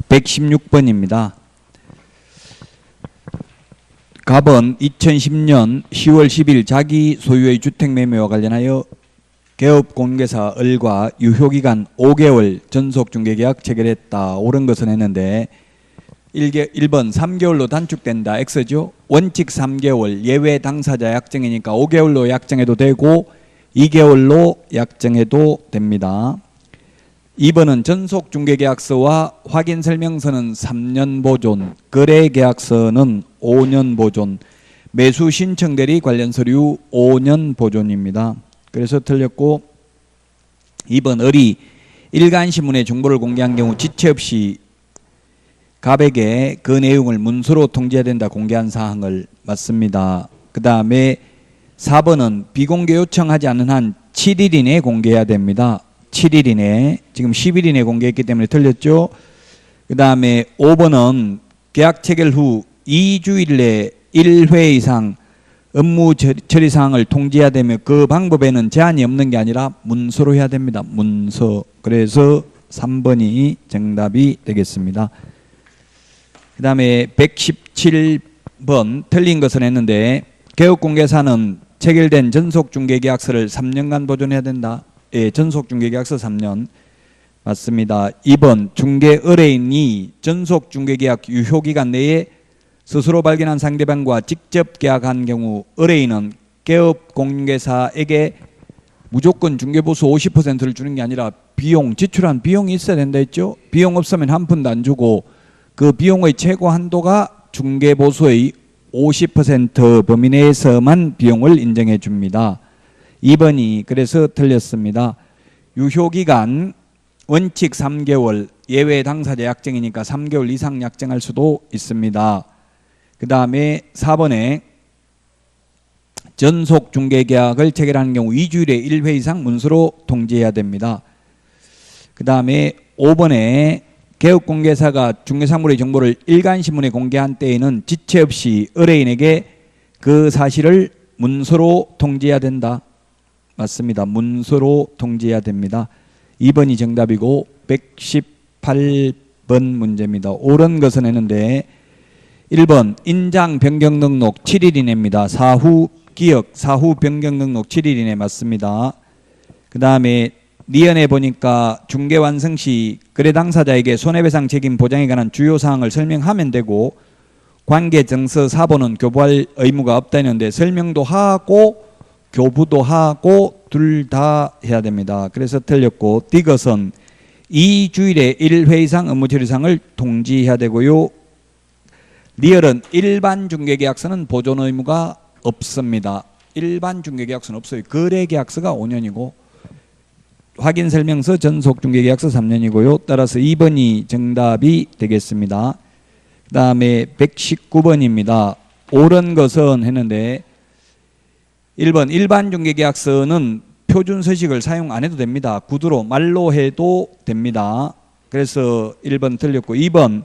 116번입니다. 갑은 2010년 10월 10일 자기 소유의 주택 매매와 관련하여 개업공개사 을과 유효기간 5개월 전속중개계약 체결했다. 옳은 것은 했는데 1번 3개월로 단축된다. X죠. 원칙 3개월, 예외 당사자 약정이니까 5개월로 약정해도 되고 2개월로 약정해도 됩니다. 2번은 전속중개계약서와 확인설명서는 3년 보존, 거래계약서는 5년 보존, 매수 신청 대리 관련 서류 5년 보존입니다. 그래서 틀렸고 2번 을이 일간신문에 정보를 공개한 경우 지체 없이 갑에게 그 내용을 문서로 통지해야 된다. 공개한 사항을 맞습니다. 그 다음에 4번은 비공개 요청하지 않는 한 7일 이내에 공개해야 됩니다. 7일 이내, 지금 10일 이내에 공개했기 때문에 틀렸죠. 그 다음에 5번은 계약 체결 후 2주일 내에 1회 이상 업무 처리 사항을 통지해야 되며 그 방법에는 제한이 없는 게 아니라 문서로 해야 됩니다. 문서. 그래서 3번이 정답이 되겠습니다. 그 다음에 117번 틀린 것은 했는데 개업공개사는 체결된 전속중개계약서를 3년간 보존해야 된다. 예, 전속중개계약서 3년 맞습니다. 2번 중개 의뢰인이 전속중개계약 유효기간 내에 스스로 발견한 상대방과 직접 계약한 경우 의뢰인은 개업공개사에게 무조건 중개보수 50%를 주는 게 아니라 비용, 지출한 비용이 있어야 된다 했죠. 비용 없으면 한 푼도 안 주고 그 비용의 최고 한도가 중개보수의 50% 범위 내에서만 비용을 인정해 줍니다. 2번이 그래서 틀렸습니다. 유효기간 원칙 3개월, 예외 당사자 약정이니까 3개월 이상 약정할 수도 있습니다. 그 다음에 4번에 전속중개계약을 체결하는 경우 2주일에 1회 이상 문서로 통지해야 됩니다. 그 다음에 5번에 개업공개사가 중개사물의 정보를 일간신문에 공개한 때에는 지체 없이 의뢰인에게 그 사실을 문서로 통지해야 된다. 맞습니다. 문서로 통지해야 됩니다. 2번이 정답이고 118번 문제입니다. 옳은 것은 했는데 1번 인장 변경 등록 7일 이내입니다. 사후 기억, 사후 변경 등록 7일 이내 맞습니다. 그 다음에 니은에 보니까 중개 완성 시 거래 당사자에게 손해배상 책임 보장에 관한 주요 사항을 설명하면 되고 관계 정서 사본은 교부할 의무가 없다는데 설명도 하고 교부도 하고 둘 다 해야 됩니다. 그래서 틀렸고 D것은 2주일에 1회 이상 업무 처리사항을 통지해야 되고요. 리얼은 일반 중개계약서는 보존 의무가 없습니다. 일반 중개계약서는 없어요. 거래계약서가 5년이고 확인설명서 전속중개계약서 3년이고요. 따라서 2번이 정답이 되겠습니다. 그 다음에 119번입니다. 옳은 것은 했는데 1번 일반 중개계약서는 표준 서식을 사용 안 해도 됩니다. 구두로 말로 해도 됩니다. 그래서 1번 틀렸고 2번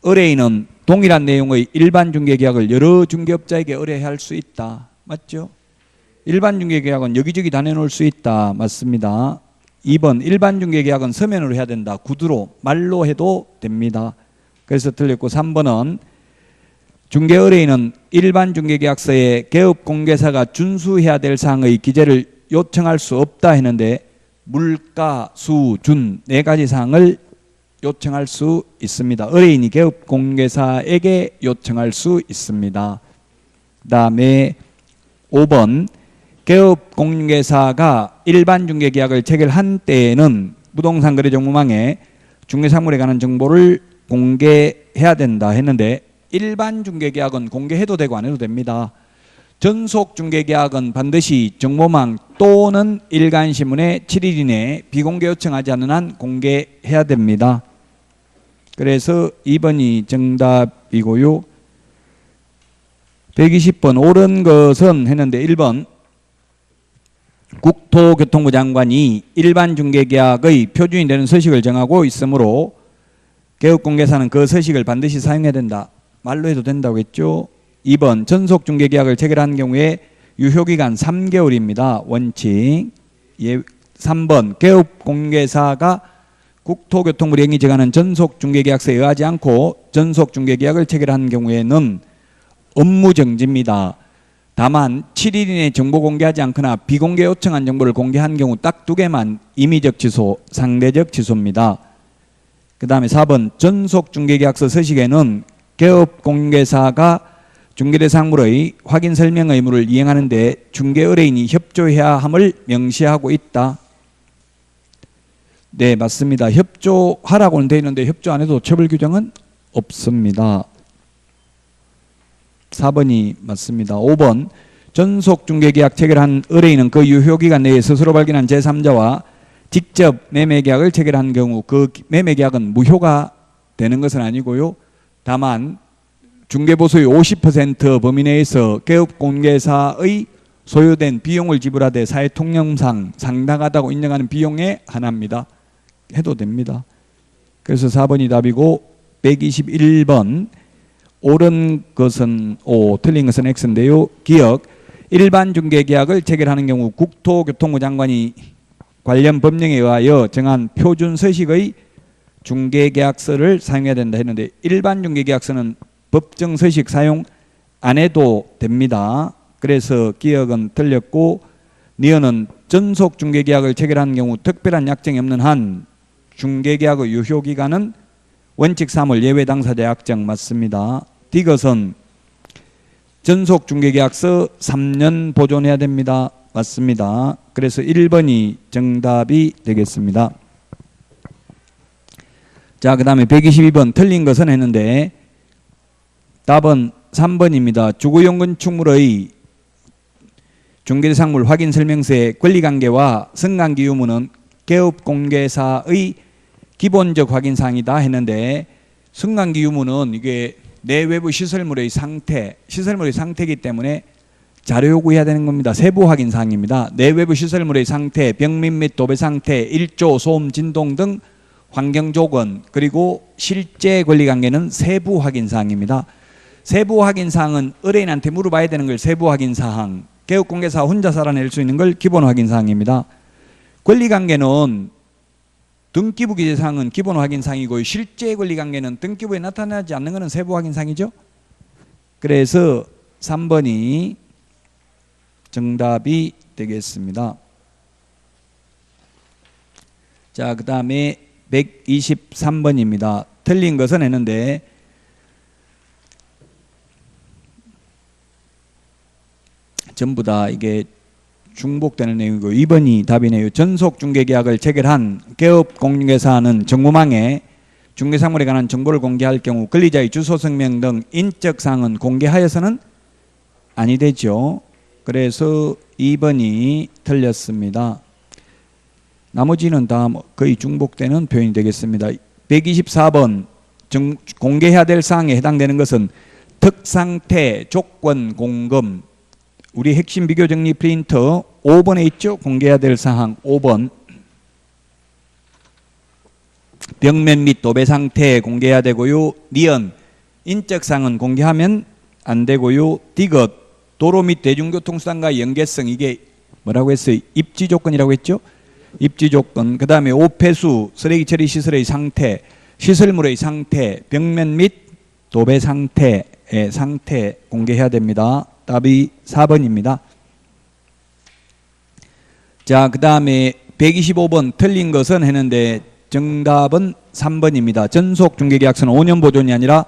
의뢰인은 동일한 내용의 일반 중개계약을 여러 중개업자에게 의뢰할 수 있다. 맞죠? 일반 중개계약은 여기저기 다 내놓을 수 있다. 맞습니다. 2번 일반 중개계약은 서면으로 해야 된다. 구두로 말로 해도 됩니다. 그래서 틀렸고 3번은 중개의뢰인은 일반 중개계약서에 개업공개사가 준수해야 될 사항의 기재를 요청할 수 없다 했는데 물가, 수, 준 4가지 사항을 요청할 수 있습니다. 의뢰인이 개업공개사에게 요청할 수 있습니다. 그 다음에 5번 개업공개사가 일반 중개계약을 체결한 때에는 부동산 거래 정보망에 중개사물에 관한 정보를 공개해야 된다 했는데 일반 중개계약은 공개해도 되고 안 해도 됩니다. 전속 중개계약은 반드시 정보망 또는 일간신문에 7일 이내에 비공개 요청하지 않는 한 공개해야 됩니다. 그래서 2번이 정답이고요. 120번 옳은 것은 했는데 1번 국토교통부 장관이 일반 중개계약의 표준이 되는 서식을 정하고 있으므로 개업공개사는 그 서식을 반드시 사용해야 된다. 말로 해도 된다고 했죠. 2번 전속중개계약을 체결한 경우에 유효기간 3개월입니다. 원칙. 3번 개업공개사가 국토교통부 령이 정하는 전속중개계약서에 의하지 않고 전속중개계약을 체결한 경우에는 업무정지입니다. 다만 7일 이내 정보 공개하지 않거나 비공개 요청한 정보를 공개한 경우 딱 2개만 임의적 취소, 상대적 취소입니다. 그 다음에 4번 전속중개계약서 서식에는 개업공개사가 중개대상물의 확인 설명 의무를 이행하는 데 중개 의뢰인이 협조해야 함을 명시하고 있다. 네, 맞습니다. 협조하라고는 되어 있는데 협조 안 해도 처벌 규정은 없습니다. 4번이 맞습니다. 5번 전속중개계약 체결한 의뢰인은 그 유효기간 내에 스스로 발견한 제3자와 직접 매매계약을 체결한 경우 그 매매계약은 무효가 되는 것은 아니고요. 다만 중개보수의 50% 범위 내에서 개업공개사의 소요된 비용을 지불하되 사회통념상 상당하다고 인정하는 비용에 한합니다. 해도 됩니다. 그래서 4번이 답이고 121번 옳은 것은 O, 틀린 것은 X인데요. 기억, 일반 중개계약을 체결하는 경우 국토교통부 장관이 관련 법령에 의하여 정한 표준 서식의 중개계약서를 사용해야 된다 했는데 일반 중개계약서는 법정 서식 사용 안 해도 됩니다. 그래서 기억은 틀렸고 니은은 전속 중개계약을 체결하는 경우 특별한 약정이 없는 한 중개계약의 유효기간은 원칙 3월 예외 당사자 약정 맞습니다. 디귿은 전속 중개계약서 3년 보존해야 됩니다. 맞습니다. 그래서 1번이 정답이 되겠습니다. 자, 그 다음에 122번 틀린 것은 했는데 답은 3번입니다. 주거용 건축물의 중개대상물 확인 설명서의 권리관계와 성관계 유무는 개업공개사의 기본적 확인사항이다 했는데 성관계 유무는 이게 내외부 시설물의 상태, 시설물의 상태이기 때문에 자료 요구해야 되는 겁니다. 세부 확인 사항입니다. 내외부 시설물의 상태, 벽면 및 도배 상태, 일조, 소음, 진동 등 환경 조건 그리고 실제 권리 관계는 세부 확인 사항입니다. 세부 확인 사항은 의뢰인한테 물어봐야 되는 걸 세부 확인 사항, 개업공개사 혼자 살아낼 수 있는 걸 기본 확인 사항입니다. 권리 관계는 등기부 기재사항은 기본 확인사항이고 실제 권리관계는 등기부에 나타나지 않는 것은 세부 확인사항이죠. 그래서 3번이 정답이 되겠습니다. 자, 그 다음에 123번입니다. 틀린 것은 했는데 전부 다 이게 중복되는 내용이고 2번이 답이네요. 전속중개계약을 체결한 개업공개사는 정보망에 중개사물에 관한 정보를 공개할 경우 권리자의 주소 성명 등 인적사항은 공개하여서는 아니 되죠. 그래서 2번이 틀렸습니다. 나머지는 다 거의 중복되는 표현이 되겠습니다. 124번 공개해야 될 사항에 해당되는 것은 특상태, 조건, 공금, 우리 핵심 비교 정리 프린터 5번에 있죠. 공개해야 될 사항 5번 벽면 및 도배 상태 공개해야 되고요. 니은 인적사항은 공개하면 안 되고요. 디귿 도로 및 대중교통수단과의 연계성 이게 뭐라고 했어요? 입지 조건이라고 했죠. 입지 조건. 그 다음에 오폐수 쓰레기 처리 시설의 상태, 시설물의 상태, 벽면 및 도배 상태의 상태 공개해야 됩니다. 답이 4번입니다. 자, 그 다음에 125번 틀린 것은 했는데 정답은 3번입니다. 전속중개계약서는 5년 보존이 아니라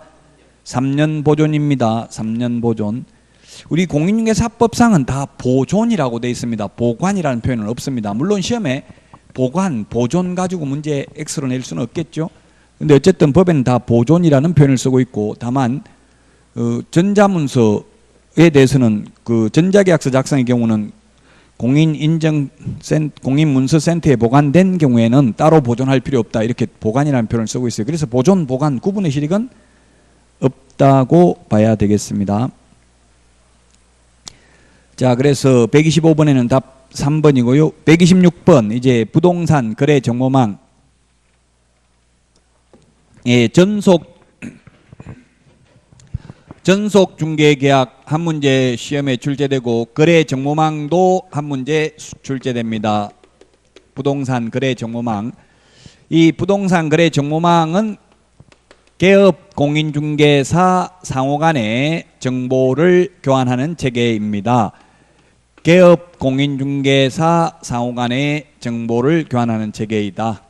3년 보존입니다. 3년 보존. 우리 공인중개사법상은 다 보존이라고 되어 있습니다. 보관이라는 표현은 없습니다. 물론 시험에 보관, 보존 가지고 문제 X로 낼 수는 없겠죠. 근데 어쨌든 법에는 다 보존이라는 표현을 쓰고 있고 다만 전자문서에 대해서는 그 전자계약서 작성의 경우는 공인문서센터에 보관된 경우에는 따로 보존할 필요 없다 이렇게 보관이라는 표현을 쓰고 있어요. 그래서 보존, 보관 구분의 실익은 없다고 봐야 되겠습니다. 자, 그래서 125번에는 답 3번이고요. 126번 이제 부동산 거래 정보망 전속 중개계약 한 문제 시험에 출제되고 거래 정보망도 한 문제 출제됩니다. 부동산 거래 정보망 이 부동산 거래 정보망은 개업 공인중개사 상호 간의 정보를 교환하는 체계입니다. 개업 공인중개사 상호 간의 정보를 교환하는 체계이다.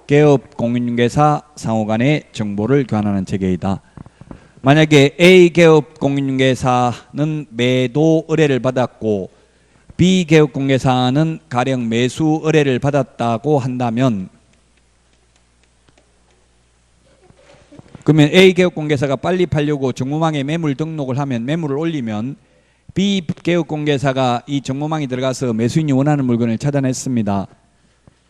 개업 공인중개사 상호 간의 정보를 교환하는 체계이다. 만약에 A 개업 공인중개사는 매도 의뢰를 받았고 B 개업 공개사는 가령 매수 의뢰를 받았다고 한다면, 그러면 A 개업 공개사가 빨리 팔려고 정보망에 매물 등록을 하면, 매물을 올리면 B 개업 공개사가 이 정보망에 들어가서 매수인이 원하는 물건을 찾아냈습니다.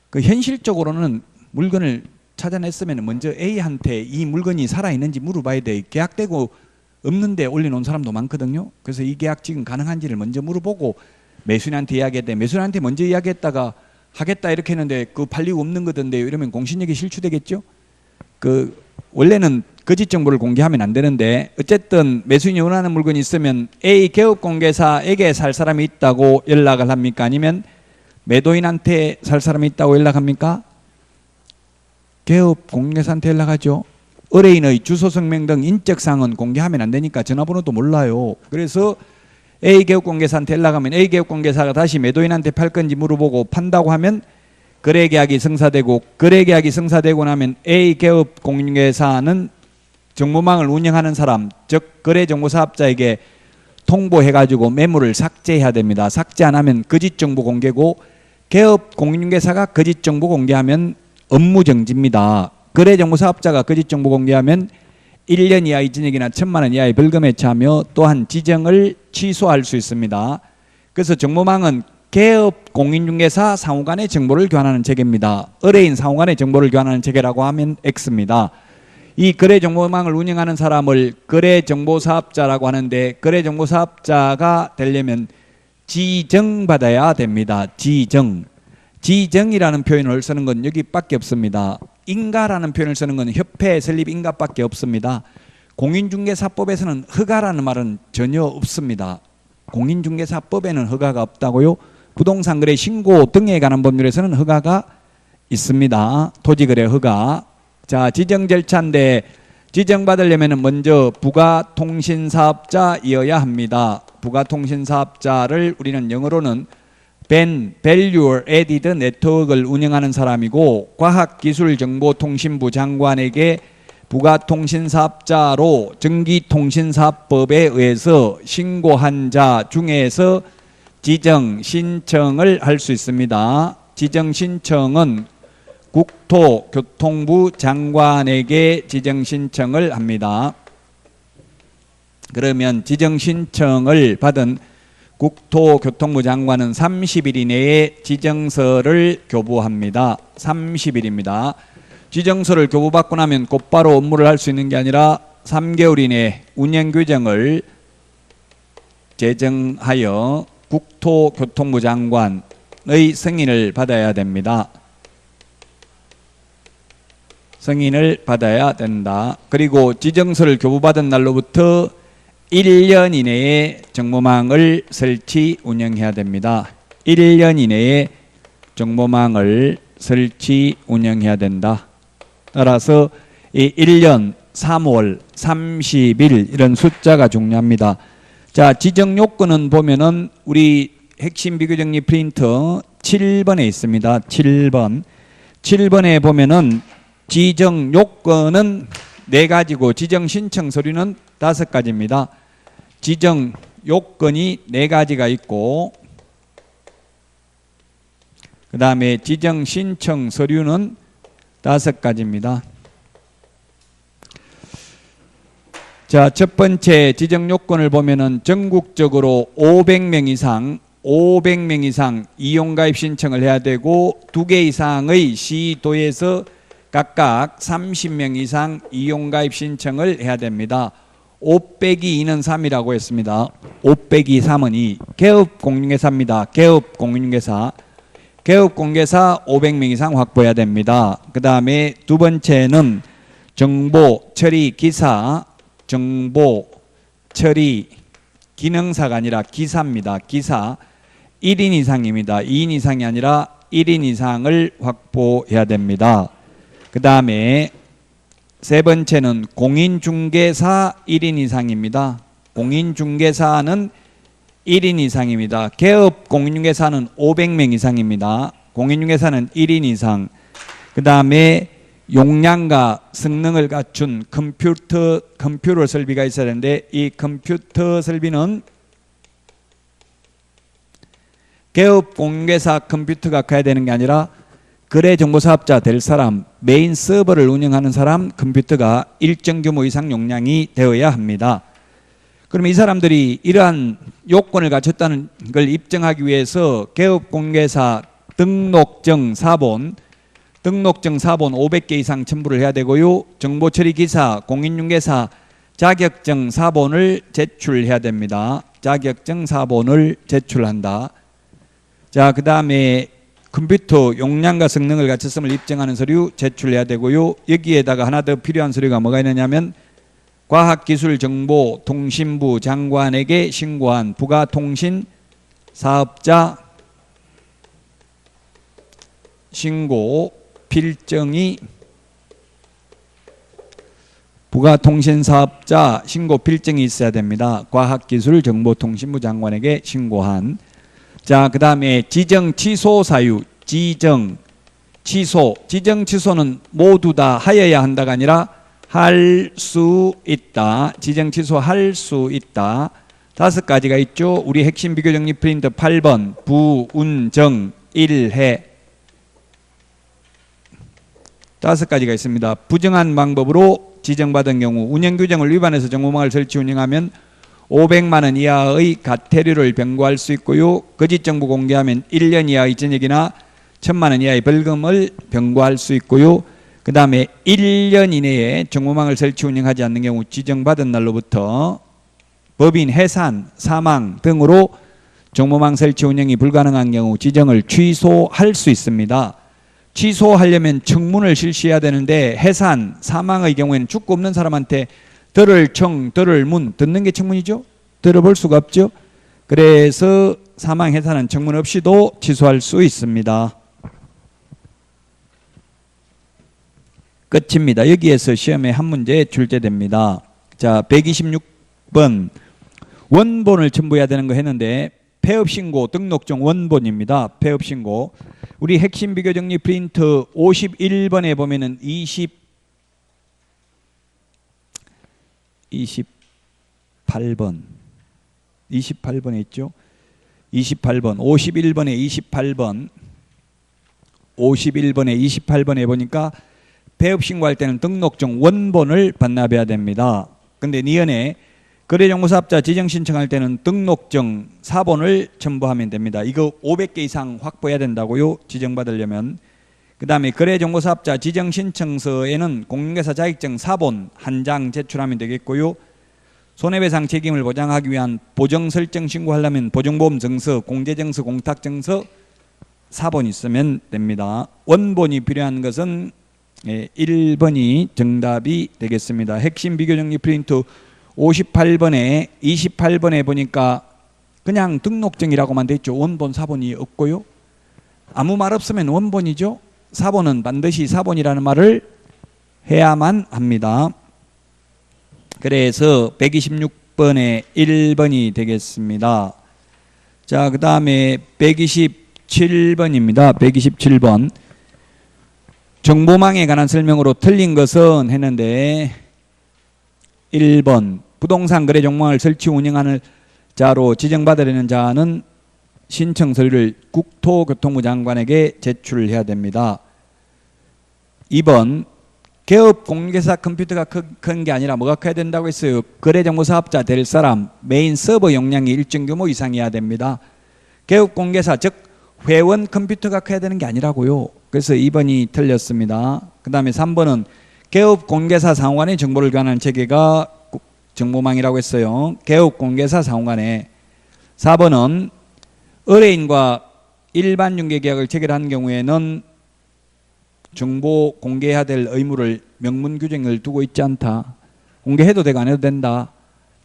그 현실적으로는 물건을 찾아냈으면 먼저 A한테 이 물건이 살아있는지 물어봐야 돼. 계약되고 없는데 올려놓은 사람도 많거든요. 그래서 이 계약 지금 가능한지를 먼저 물어보고 매수인한테 이야기했대. 매수인한테 먼저 이야기했다가 하겠다 이렇게 했는데 그 팔리고 없는 거던데 이러면 공신력이 실추되겠죠. 그 원래는 거짓 정보를 공개하면 안 되는데, 어쨌든 매수인이 원하는 물건이 있으면 A 개업 공개사에게 살 사람이 있다고 연락을 합니까? 아니면 매도인한테 살 사람이 있다고 연락합니까? 개업 공개사한테 연락하죠. 의뢰인의 주소, 성명 등 인적사항은 공개하면 안 되니까 전화번호도 몰라요. 그래서 A 개업 공개사한테 연락하면 A 개업 공개사가 다시 매도인한테 팔 건지 물어보고 판다고 하면 거래계약이 성사되고, 거래계약이 성사되고 나면 A 개업 공개사는 정보망을 운영하는 사람, 즉 거래정보사업자에게 통보해가지고 매물을 삭제해야 됩니다. 삭제 안 하면 거짓정보 공개고, 개업 공인중개사가 거짓정보 공개하면 업무정지입니다. 거래정보사업자가 거짓정보 공개하면 1년 이하의 징역이나 1,000만 원 이하의 벌금에 처하며 또한 지정을 취소할 수 있습니다. 그래서 정보망은 개업 공인중개사 상호 간의 정보를 교환하는 체계입니다. 의뢰인 상호 간의 정보를 교환하는 체계라고 하면 X입니다. 이 거래정보망을 운영하는 사람을 거래정보사업자라고 하는데, 거래정보사업자가 되려면 지정받아야 됩니다. 지정이라는 표현을 쓰는 건 여기밖에 없습니다. 인가라는 표현을 쓰는 건 협회 설립 인가밖에 없습니다. 공인중개사법에서는 허가라는 말은 전혀 없습니다. 공인중개사법에는 허가가 없다고요. 부동산거래 신고 등에 관한 법률에서는 허가가 있습니다. 토지거래 허가. 자, 지정 절차인데 지정받으려면 먼저 부가통신사업자이어야 합니다. 부가통신사업자를 우리는 영어로는 Value Added Network을 운영하는 사람이고, 과학기술정보통신부 장관에게 부가통신사업자로 전기통신사업법에 의해서 신고한 자 중에서 지정 신청을 할 수 있습니다. 지정 신청은 국토교통부 장관에게 지정 신청을 합니다. 그러면 지정 신청을 받은 국토교통부 장관은 30일 이내에 지정서를 교부합니다. 30일입니다. 지정서를 교부받고 나면 곧바로 업무를 할 수 있는 게 아니라 3개월 이내에 운영규정을 제정하여 국토교통부 장관의 승인을 받아야 됩니다. 승인을 받아야 된다. 그리고 지정서를 교부받은 날로부터 1년 이내에 정보망을 설치 운영해야 됩니다. 1년 이내에 정보망을 설치 운영해야 된다. 따라서 이 1년 3월 30일 이런 숫자가 중요합니다. 자, 지정 요건은 보면은 우리 핵심 비교정리 프린터 7번에 있습니다. 7번에 보면은 지정 요건은 4가지고 지정 신청 서류는 5가지입니다. 지정 요건이 4가지가 있고, 그 다음에 지정 신청 서류는 5가지입니다. 자, 첫 번째 지정 요건을 보면은 전국적으로 500명 이상 이용가입 신청을 해야 되고, 2개 이상의 시도에서 각각 30명 이상 이용가입 신청을 해야 됩니다. 5 빼기 2는 3이라고 했습니다. 5 빼기 3은 2. 개업 공인중개사입니다. 개업 공인중개사 500명 이상 확보해야 됩니다. 그 다음에 두 번째는 정보 처리 기사, 정보 처리 기능사가 아니라 기사입니다. 기사 1인 이상입니다. 2인 이상이 아니라 1인 이상을 확보해야 됩니다. 그 다음에 세 번째는 공인중개사 1인 이상입니다. 공인중개사는 1인 이상입니다. 개업 공인중개사는 500명 이상입니다. 공인중개사는 1인 이상. 그 다음에 용량과 성능을 갖춘 컴퓨터 설비가 있어야 되는데 이 컴퓨터 설비는 개업 공인중개사 컴퓨터가 가야 되는 게 아니라 거래정보사업자 될 사람, 메인 서버를 운영하는 사람 컴퓨터가 일정 규모 이상 용량이 되어야 합니다. 그러면 이 사람들이 이러한 요건을 갖췄다는 걸 입증하기 위해서 개업공개사 등록증 사본 500개 이상 첨부를 해야 되고요. 정보처리기사, 공인중개사 자격증 사본을 제출해야 됩니다. 자격증 사본을 제출한다. 자, 그 다음에 컴퓨터 용량과 성능을 갖췄음을 입증하는 서류 제출해야 되고요. 여기에다가 하나 더 필요한 서류가 뭐가 있느냐면 과학기술정보통신부 장관에게 신고한 부가통신 사업자 신고 필증이 부가통신사업자 신고 필증이 있어야 됩니다. 과학기술정보통신부 장관에게 신고한. 자, 그 다음에 지정 취소 사유, 지정 취소는 모두 다 하여야 한다가 아니라 할 수 있다. 지정 취소할 수 있다. 5가지가 있죠. 우리 핵심 비교 정리 프린트 8번 부운정 1해 5가지가 있습니다. 부정한 방법으로 지정받은 경우 운영규정을 위반해서 정보망을 설치 운영하면 500만 원 이하의 과태료를 병고할 수 있고요. 거짓 정보 공개하면 1년 이하의 징역이나 1000만 원 이하의 벌금을 병고할 수 있고요. 그 다음에 1년 이내에 정보망을 설치 운영하지 않는 경우 지정받은 날로부터 법인 해산, 사망 등으로 정보망 설치 운영이 불가능한 경우 지정을 취소할 수 있습니다. 취소하려면 청문을 실시해야 되는데 해산, 사망의 경우에는 죽고 없는 사람한테 들을 청, 들을 문, 듣는 게 청문이죠. 들어볼 수가 없죠. 그래서 사망 해산은 청문 없이도 취소할 수 있습니다. 끝입니다. 여기에서 시험에 한 문제 출제됩니다. 자, 126번 원본을 첨부해야 되는 거 했는데 폐업신고 등록증 원본입니다. 폐업신고. 우리 핵심 비교 정리 프린트 51번에 보면은 28번에 있죠. 28번, 51번에 28번에 보니까 폐업신고할 때는 등록증 원본을 반납해야 됩니다. 근데 니은에 거래정보사업자 지정신청할 때는 등록증 사본을 첨부하면 됩니다. 이거 500개 이상 확보해야 된다고요. 지정받으려면. 그 다음에 거래정보사업자 지정신청서에는 공인중개사 자격증 사본 한 장 제출하면 되겠고요. 손해배상 책임을 보장하기 위한 보정설정 신고하려면 보증보험증서, 공제증서, 공탁증서 사본이 있으면 됩니다. 원본이 필요한 것은 1번이 정답이 되겠습니다. 핵심 비교정리 프린트 58번에 28번에 보니까 그냥 등록증이라고만 돼 있죠. 원본 사본이 없고요. 아무 말 없으면 원본이죠. 사본은 반드시 사본이라는 말을 해야만 합니다. 그래서 126번에 1번이 되겠습니다. 자, 그 다음에 127번입니다. 127번. 정보망에 관한 설명으로 틀린 것은 했는데 1번 부동산 거래 정보망을 설치 운영하는 자로 지정받으려는 자는 신청 서류를 국토교통부 장관에게 제출해야 됩니다. 2번 개업 공개사 컴퓨터가 큰 게 아니라 뭐가 커야 된다고 했어요. 거래정보사업자 될 사람 메인 서버 용량이 일정 규모 이상이어야 됩니다. 개업 공개사 즉 회원 컴퓨터가 커야 되는 게 아니라고요. 그래서 2번이 틀렸습니다. 그 다음에 3번은 개업 공개사 상호간의 정보를 교환하는 체계가 정보망이라고 했어요. 개업 공개사 상호간에. 4번은 의뢰인과 일반 중개계약을 체결한 경우에는 정보 공개해야 될 의무를 명문 규정을 두고 있지 않다. 공개해도 되고 안 해도 된다.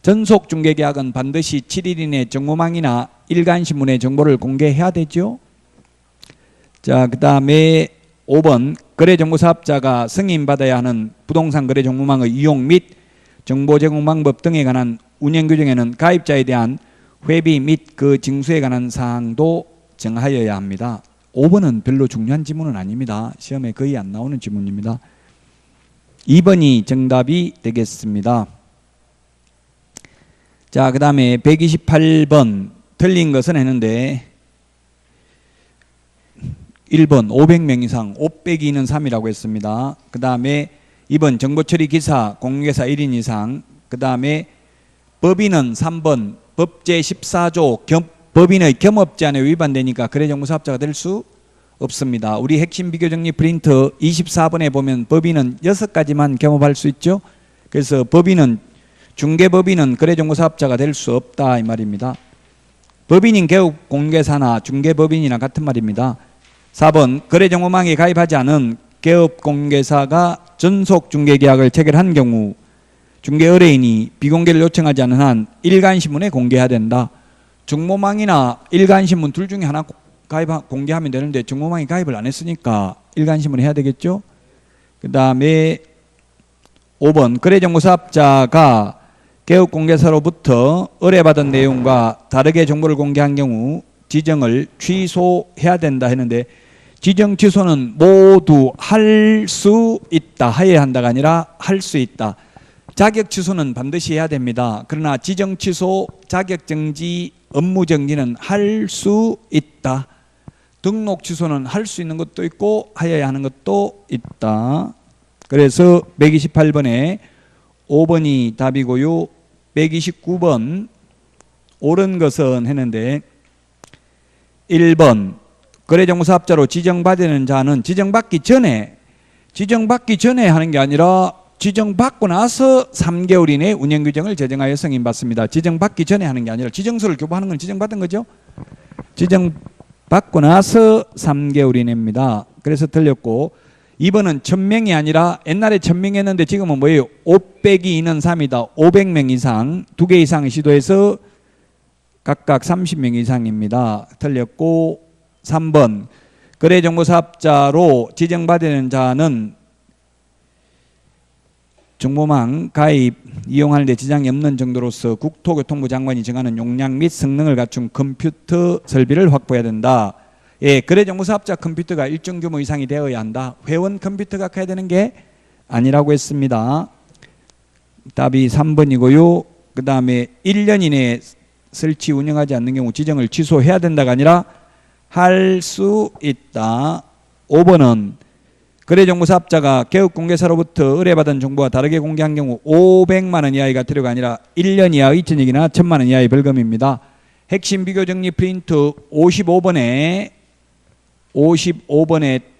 전속 중개계약은 반드시 7일 이내 정보망이나 일간신문에 정보를 공개해야 되죠. 자, 그 다음에 5번 거래정보사업자가 승인받아야 하는 부동산 거래정보망의 이용 및 정보 제공 방법 등에 관한 운영규정에는 가입자에 대한 회비 및 그 징수에 관한 사항도 정하여야 합니다. 5번은 별로 중요한 지문은 아닙니다. 시험에 거의 안 나오는 지문입니다. 2번이 정답이 되겠습니다. 자, 그 다음에 128번 틀린 것은 했는데 1번 500명 이상 5 빼기 2는 3이라고 했습니다. 그 다음에 2번 정보처리 기사 공개사 1인 이상, 그 다음에 법인은 3번 법제 14조 법인의 겸업제한에 위반되니까 거래정보사업자가 될 수 없습니다. 우리 핵심 비교정리 프린트 24번에 보면 법인은 6가지만 겸업할 수 있죠. 그래서 법인은 중개법인은 거래정보사업자가 될 수 없다 이 말입니다. 법인인 개업공개사나 중개법인이나 같은 말입니다. 4번 거래정보망에 가입하지 않은 개업공개사가 전속중개계약을 체결한 경우 중개의뢰인이 비공개를 요청하지 않은 한 일간신문에 공개해야 된다. 정보망이나 일간신문 둘 중에 하나 공개하면 되는데 정보망에 가입을 안 했으니까 일간신문에 해야 되겠죠. 그 다음에 5번 거래정보사업자가 개업공개사로부터 의뢰받은 내용과 다르게 정보를 공개한 경우 지정을 취소해야 된다 했는데 지정 취소는 모두 할 수 있다, 하여야 한다가 아니라 할 수 있다. 자격 취소는 반드시 해야 됩니다. 그러나 지정 취소, 자격 정지, 업무 정지는 할 수 있다. 등록 취소는 할 수 있는 것도 있고 하여야 하는 것도 있다. 그래서 128번에 5번이 답이고요. 129번 옳은 것은 했는데 1번 거래정보사업자로 지정받는 자는 지정받기 전에 하는 게 아니라 지정받고 나서 3개월 이내 운영규정을 제정하여 승인받습니다. 지정받기 전에 하는 게 아니라 지정서를 교부하는 건 지정받은 거죠. 지정받고 나서 3개월 이내입니다. 그래서 틀렸고 2번은 1000명이 아니라 옛날에 1000명 했는데 지금은 뭐예요? 5 빼기 2는 3이다. 500명 이상 2개 이상의 시도에서 각각 30명 이상입니다. 틀렸고 3번 거래정보사업자로 지정받는 자는 정보망 가입 이용하는 데 지장이 없는 정도로서 국토교통부 장관이 정하는 용량 및 성능을 갖춘 컴퓨터 설비를 확보해야 된다. 예, 거래정보사업자 컴퓨터가 일정 규모 이상이 되어야 한다. 회원 컴퓨터가 가야 되는 게 아니라고 했습니다. 답이 3번이고요. 그 다음에 1년 이내에 설치 운영하지 않는 경우 지정을 취소해야 된다가 아니라 할 수 있다. 5번은 거래정보사업자가 개업공개사로부터 의뢰받은 정보와 다르게 공개한 경우 500만 원 이하의 과태료가 아니라 1년 이하 2천억이나 1000만 원 이하의 벌금입니다. 핵심 비교정리 프린트 55번에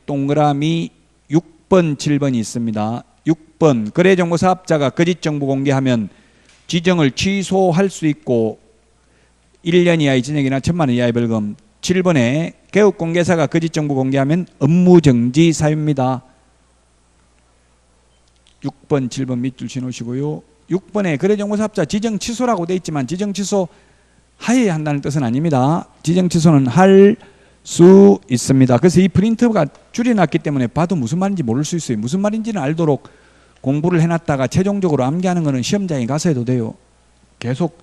동그라미 6번, 7번이 있습니다. 6번 거래정보사업자가 거짓 정보 공개하면 지정을 취소할 수 있고 1년 이하의 징역이나 1000만 원 이하의 벌금. 7번에 개업공개사가 거짓 정보 공개하면 업무정지 사유입니다. 6번, 7번 밑줄 쳐놓으시고요. 6번에 거래정보사업자 지정 취소라고 되어 있지만 지정 취소 하여야 한다는 뜻은 아닙니다. 지정 취소는 할 수 있습니다. 그래서 이 프린트가 줄여놨기 때문에 봐도 무슨 말인지 모를 수 있어요. 무슨 말인지는 알도록 공부를 해놨다가 최종적으로 암기하는 것은 시험장에 가서 해도 돼요. 계속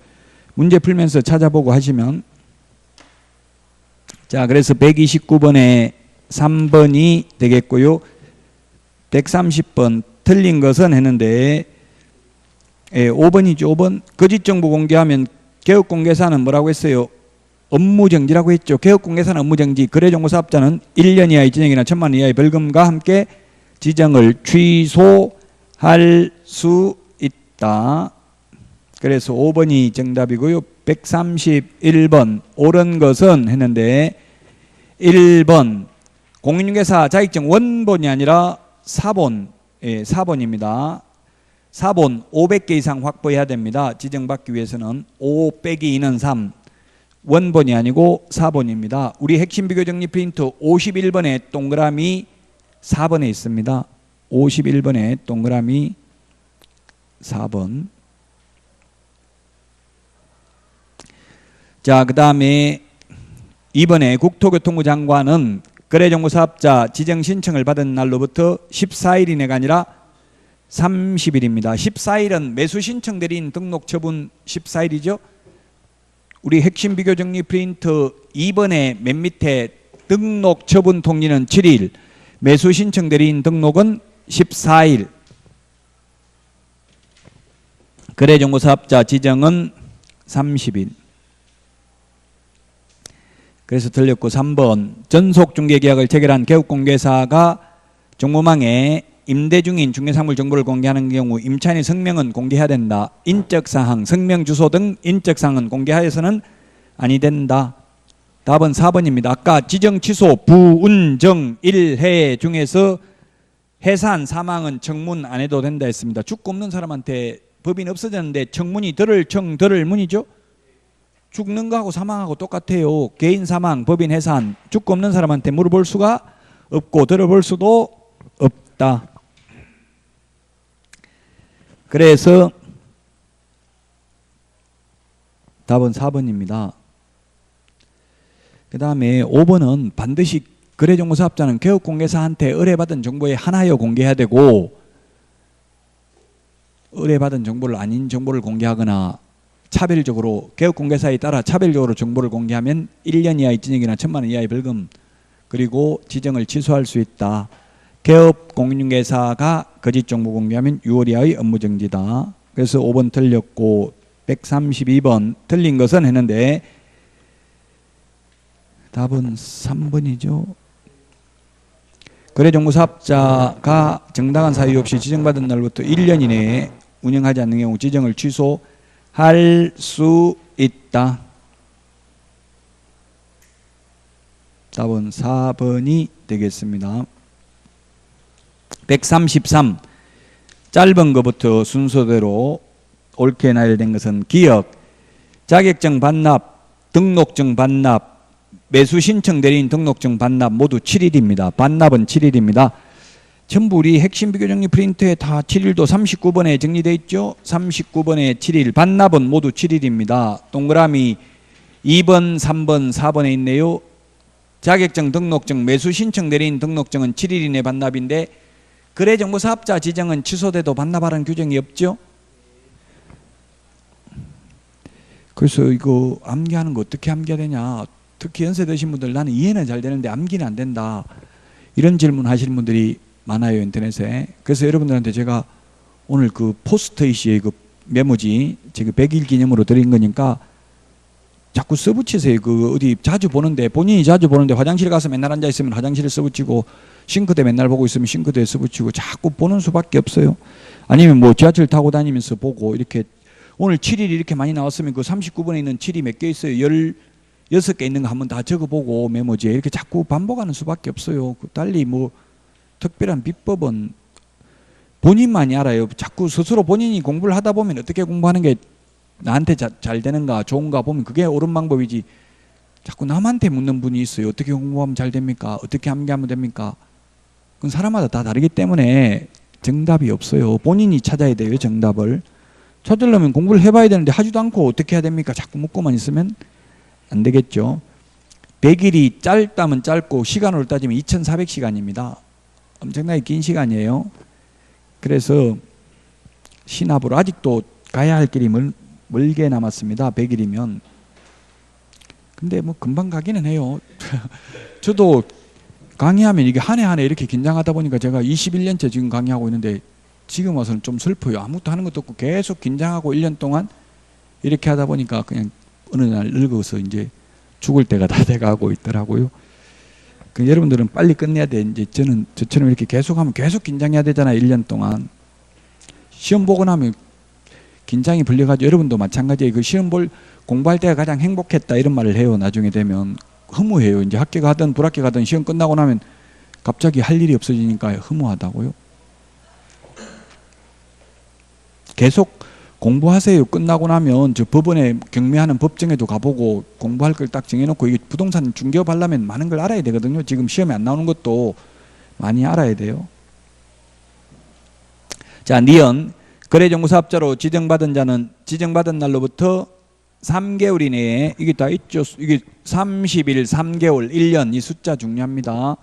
문제 풀면서 찾아보고 하시면. 자, 그래서 129번에 3번이 되겠고요. 130번 틀린 것은 했는데 5번이죠. 5번 거짓 정보 공개하면 개업공개사는 뭐라고 했어요? 업무정지라고 했죠. 개업공개사는 업무정지, 거래정보사업자는 1년 이하의 징역이나 1000만 원 이하의 벌금과 함께 지정을 취소할 수 있다. 그래서 5번이 정답이고요. 131번 옳은 것은 했는데 1번 공인중개사 자격증 원본이 아니라 사본, 4본입니다. 4본 500개 이상 확보해야 됩니다. 지정받기 위해서는 5 빼기 2는 3 원본이 아니고 4본입니다. 우리 핵심 비교정리 프린트 51번에 동그라미 4번에 있습니다. 51번에 동그라미 4번. 자, 그 다음에 이번에 국토교통부 장관은 거래정보사업자 지정 신청을 받은 날로부터 14일 이내가 아니라 30일입니다. 14일은 매수 신청 대리인 등록 처분 14일이죠. 우리 핵심 비교 정리 프린트 2번에 맨 밑에 등록 처분 통지는 7일, 매수 신청 대리인 등록은 14일, 거래정보사업자 지정은 30일. 그래서 틀렸고 3번 전속중개계약을 체결한 개업공개사가 정보망에 임대 중인 중개사물 정보를 공개하는 경우 임차인의 성명은 공개해야 된다. 인적사항, 성명 주소 등 인적사항은 공개하여서는 아니 된다. 답은 4번입니다. 아까 지정 취소 부운정 1해 중에서 해산 사망은 청문 안 해도 된다 했습니다. 죽고 없는 사람한테 법인 없어졌는데 청문이 들을 청 들을 문이죠. 죽는 거하고 사망하고 똑같아요. 개인 사망, 법인 해산, 죽고 없는 사람한테 물어볼 수가 없고 들어볼 수도 없다. 그래서 답은 4번입니다. 그 다음에 5번은 반드시 거래정보사업자는 개업공개사한테 의뢰받은 정보에 한하여 공개해야 되고, 의뢰받은 정보를 아닌 정보를 공개하거나 차별적으로 개업공개사에 따라 차별적으로 정보를 공개하면 1년 이하의 징역이나 1,000만 원 이하의 벌금, 그리고 지정을 취소할 수 있다. 개업공개사가 거짓 정보 공개하면 6월 이하의 업무정지다. 그래서 5번 틀렸고 132번 틀린 것은 했는데 답은 3번이죠. 거래정보사업자가 정당한 사유 없이 지정받은 날부터 1년 이내에 운영하지 않는 경우 지정을 취소할 수 있다. 답은 4번이 되겠습니다. 133 짧은 것부터 순서대로 옳게 나열된 것은 기억, 자격증 반납, 등록증 반납, 매수 신청 대리인 등록증 반납 모두 7일입니다. 반납은 7일입니다. 전부 우리 핵심 비교 정리 프린트에 다 7일도 39번에 정리되어 있죠. 39번에 7일, 반납은 모두 7일입니다. 동그라미 2번, 3번, 4번에 있네요. 자격증, 등록증, 매수 신청 대리인 등록증은 7일 이내 반납인데 거래정보사업자 지정은 취소돼도 반납하라는 규정이 없죠. 그래서 이거 암기하는 거 어떻게 암기해야 되냐. 특히 연세 드신 분들 나는 이해는 잘 되는데 암기는 안 된다. 이런 질문 하시는 분들이 많아요, 인터넷에. 그래서 여러분들한테 제가 오늘 그 포스트잇이 그 메모지 제가 100일 기념으로 드린 거니까 자꾸 써붙이세요. 그 어디 자주 보는데, 본인이 자주 보는데 화장실 가서 맨날 앉아 있으면 화장실에 써붙이고, 싱크대 맨날 보고 있으면 싱크대에 써붙이고, 자꾸 보는 수밖에 없어요. 아니면 뭐 지하철 타고 다니면서 보고, 이렇게 오늘 7일 이렇게 많이 나왔으면 그 39번에 있는 7이 몇 개 있어요. 16개 있는 거 한번 다 적어보고 메모지에 이렇게 자꾸 반복하는 수밖에 없어요. 달리 뭐 특별한 비법은 본인만이 알아요. 자꾸 스스로 본인이 공부를 하다 보면 어떻게 공부하는 게 나한테 잘 되는가 좋은가 보면 그게 옳은 방법이지, 자꾸 남한테 묻는 분이 있어요. 어떻게 공부하면 잘 됩니까? 어떻게 암기하면 됩니까? 그건 사람마다 다 다르기 때문에 정답이 없어요. 본인이 찾아야 돼요. 정답을 찾으려면 공부를 해봐야 되는데 하지도 않고 어떻게 해야 됩니까? 자꾸 묻고만 있으면 안 되겠죠. 100일이 짧다면 짧고 시간으로 따지면 2400시간입니다. 엄청나게 긴 시간이에요. 그래서 신압으로 아직도 가야 할 길이 멀게 남았습니다. 100일이면. 근데 뭐 금방 가기는 해요. 저도 강의하면 이게 한 해 한 해 이렇게 긴장하다 보니까 제가 21년째 지금 강의하고 있는데 지금 와서는 좀 슬퍼요. 아무것도 하는 것도 없고 계속 긴장하고 1년 동안 이렇게 하다 보니까 그냥 어느 날 늙어서 이제 죽을 때가 다 돼가고 있더라고요. 그 여러분들은 빨리 끝내야 돼. 이제 저처럼 이렇게 계속하면 계속 긴장해야 되잖아요. 1년 동안. 시험 보고 나면 긴장이 풀려가지고 여러분도 마찬가지예요. 그 시험 공부할 때가 가장 행복했다 이런 말을 해요. 나중에 되면 허무해요. 이제 학교 가든 불학교 가든 시험 끝나고 나면 갑자기 할 일이 없어지니까 허무하다고요. 계속 공부하세요. 끝나고 나면 저 법원에 경매하는 법정에도 가보고 공부할 걸 딱 정해놓고, 이게 부동산 중개업하려면 많은 걸 알아야 되거든요. 지금 시험에 안 나오는 것도 많이 알아야 돼요. 자, 니은 거래정보사업자로 지정받은 자는 지정받은 날로부터 3개월 이내에 이게 다 있죠. 이게 30일, 3개월, 1년 이 숫자 중요합니다.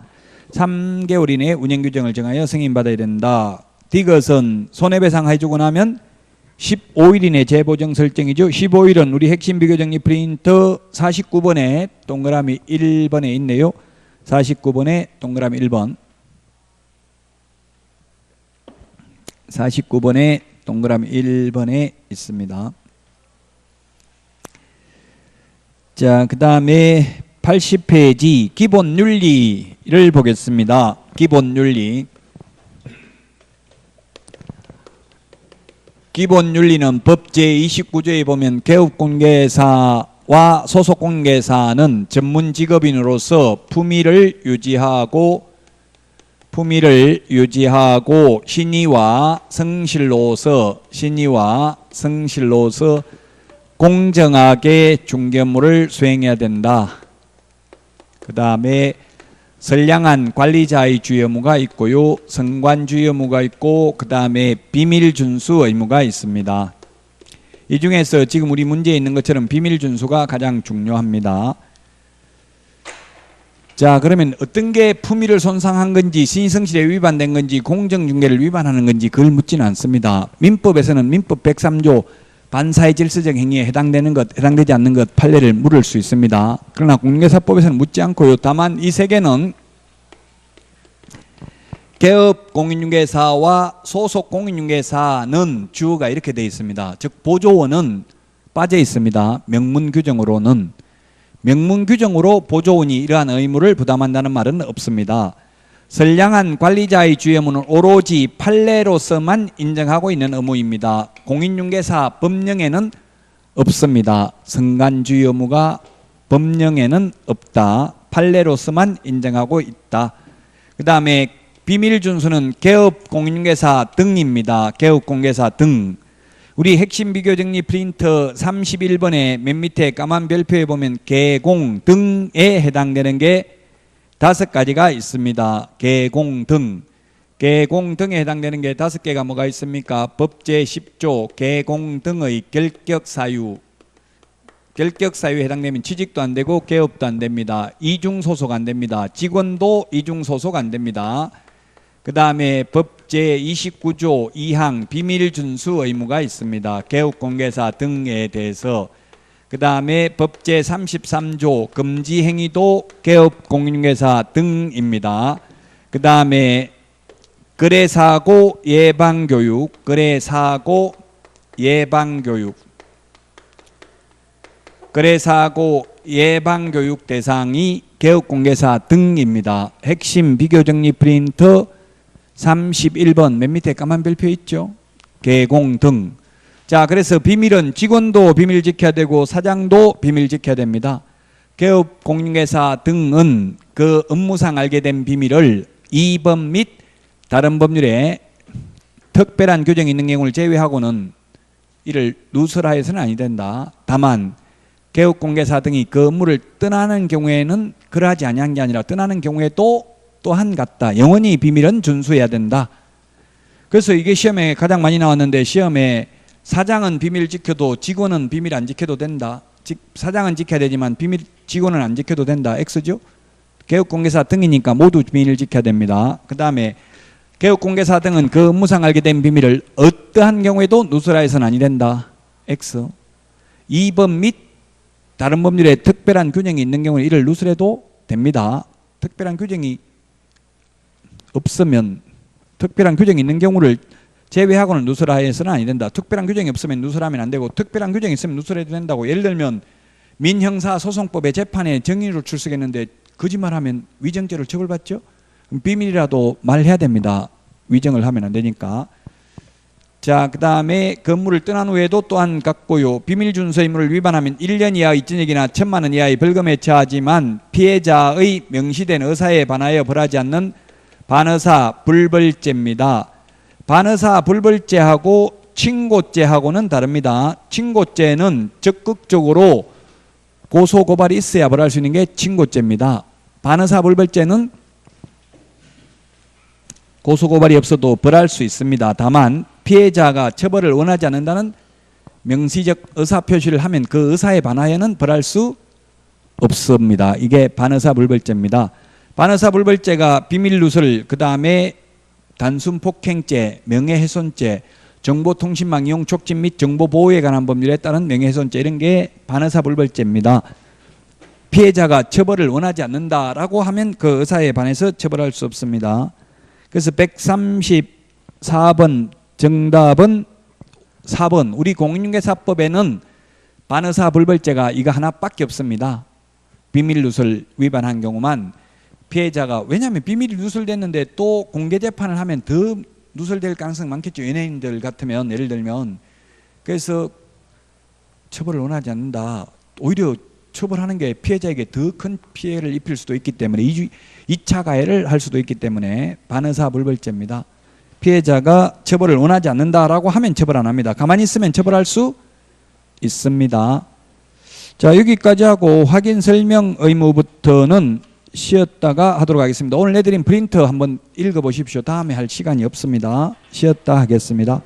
3개월 이내에 운영 규정을 정하여 승인받아야 된다. 디귿은 손해배상 해주고 나면 15일 이내 재보정 설정이죠. 15일은 우리 핵심 비교정리 프린터 49번에 동그라미 1번에 있네요. 49번에 동그라미 1번. 49번에 동그라미 1번에 있습니다. 자, 그 다음에 80페이지 기본 윤리를 보겠습니다. 기본 윤리. 기본 윤리는 법 제29조에 보면 개업공개사와 소속공개사는 전문 직업인으로서 품위를 유지하고 신의와 성실로서 공정하게 중개업무를 수행해야 된다. 그 다음에 선량한 관리자의 주의 의무가 있고요. 성관주의 의무가 있고 그 다음에 비밀 준수 의무가 있습니다. 이 중에서 지금 우리 문제에 있는 것처럼 비밀 준수가 가장 중요합니다. 자, 그러면 어떤 게 품위를 손상한 건지 신의성실에 위반된 건지 공정중개를 위반하는 건지 그걸 묻지는 않습니다. 민법에서는 민법 103조 반사의 질서적 행위에 해당되는 것, 해당되지 않는 것 판례를 물을 수 있습니다. 그러나 공개사법에서는 묻지 않고요. 다만 이 세 개는 개업 공인중개사와 소속 공인중개사는 주어가 이렇게 되어 있습니다. 즉 보조원은 빠져 있습니다. 명문 규정으로 보조원이 이러한 의무를 부담한다는 말은 없습니다. 선량한 관리자의 주의 의무는 오로지 판례로서만 인정하고 있는 의무입니다. 공인중개사 법령에는 없습니다. 성간주의 의무가 법령에는 없다. 판례로서만 인정하고 있다. 그 다음에 비밀준수는 개업공인중개사 등입니다. 개업공개사 등. 우리 핵심 비교정리 프린터 31번에 맨 밑에 까만 별표에 보면 개공 등에 해당되는 게 5가지가 있습니다. 개공 등에 해당되는 게 5개가 뭐가 있습니까? 법 제10조 개공 등의 결격사유에 해당되면 취직도 안 되고 개업도 안 됩니다. 이중소속 안 됩니다. 직원도 이중소속 안 됩니다. 그 다음에 법 제29조 2항 비밀준수 의무가 있습니다. 개업공개사 등에 대해서. 그 다음에 법 제33조 금지행위도 개업공인중개사 등입니다. 그 다음에 거래사고 예방교육 대상이 개업공개사 등입니다. 핵심 비교정리 프린터 31번 맨 밑에 까만 별표 있죠? 개공 등. 자, 그래서 비밀은 직원도 비밀 지켜야 되고 사장도 비밀 지켜야 됩니다. 개업 공인중개사 등은 그 업무상 알게 된 비밀을 이 법 및 다른 법률에 특별한 규정이 있는 경우를 제외하고는 이를 누설하여서는 아니 된다. 다만 개업 공개사 등이 그 업무를 떠나는 경우에는 그러하지 아니한 게 아니라 떠나는 경우에도 또한 같다. 영원히 비밀은 준수해야 된다. 그래서 이게 시험에 가장 많이 나왔는데 시험에 사장은 비밀 지켜도 직원은 비밀 안 지켜도 된다. 사장은 지켜야 되지만 비밀 직원은 안 지켜도 된다. X죠. 개업공개사 등이니까 모두 비밀을 지켜야 됩니다. 그 다음에 개업공개사 등은 그 업무상 알게 된 비밀을 어떠한 경우에도 누설하여서는 아니 된다. X. 이 법 및 다른 법률에 특별한 규정이 있는 경우는 이를 누설해도 됩니다. 특별한 규정이 없으면 특별한 규정이 있는 경우를 제외하고는 누설하여서는 아니 된다. 특별한 규정이 없으면 누설하면 안 되고 특별한 규정이 있으면 누설해도 된다고. 예를 들면 민형사소송법의 재판에 증인으로 출석했는데 거짓말하면 위정죄를 처벌받죠. 비밀이라도 말해야 됩니다. 위정을 하면 안 되니까. 자, 그 다음에 건물을 떠난 후에도 또한 같고요. 비밀준수 의무를 위반하면 1년 이하의 징역이나 1,000만 원 이하의 벌금에 처하지만 피해자의 명시된 의사에 반하여 벌하지 않는 반의사 불벌죄입니다. 반의사 불벌죄하고 친고죄하고는 다릅니다. 친고죄는 적극적으로 고소고발이 있어야 벌할 수 있는 게 친고죄입니다. 반의사 불벌죄는 고소고발이 없어도 벌할 수 있습니다. 다만 피해자가 처벌을 원하지 않는다는 명시적 의사 표시를 하면 그 의사에 반하여는 벌할 수 없습니다. 이게 반의사 불벌죄입니다. 반의사 불벌죄가 비밀 누설, 그 다음에 단순 폭행죄, 명예훼손죄, 정보통신망 이용 촉진 및 정보 보호에 관한 법률에 따른 명예훼손죄, 이런 게 반의사 불벌죄입니다. 피해자가 처벌을 원하지 않는다라고 하면 그 의사에 반해서 처벌할 수 없습니다. 그래서 134번 정답은 4번. 우리 공인중개사법에는 반의사 불벌죄가 이거 하나밖에 없습니다. 비밀 누설 위반한 경우만 피해자가, 왜냐하면 비밀이 누설됐는데 또 공개 재판을 하면 더 누설될 가능성이 많겠죠. 연예인들 같으면 예를 들면. 그래서 처벌을 원하지 않는다. 오히려 처벌하는 게 피해자에게 더 큰 피해를 입힐 수도 있기 때문에 2차 가해를 할 수도 있기 때문에 반의사 불벌죄입니다. 피해자가 처벌을 원하지 않는다라고 하면 처벌 안 합니다. 가만히 있으면 처벌할 수 있습니다. 자, 여기까지 하고 확인 설명 의무부터는 쉬었다가 하도록 하겠습니다. 오늘 내드린 프린트 한번 읽어보십시오. 다음에 할 시간이 없습니다. 쉬었다 하겠습니다.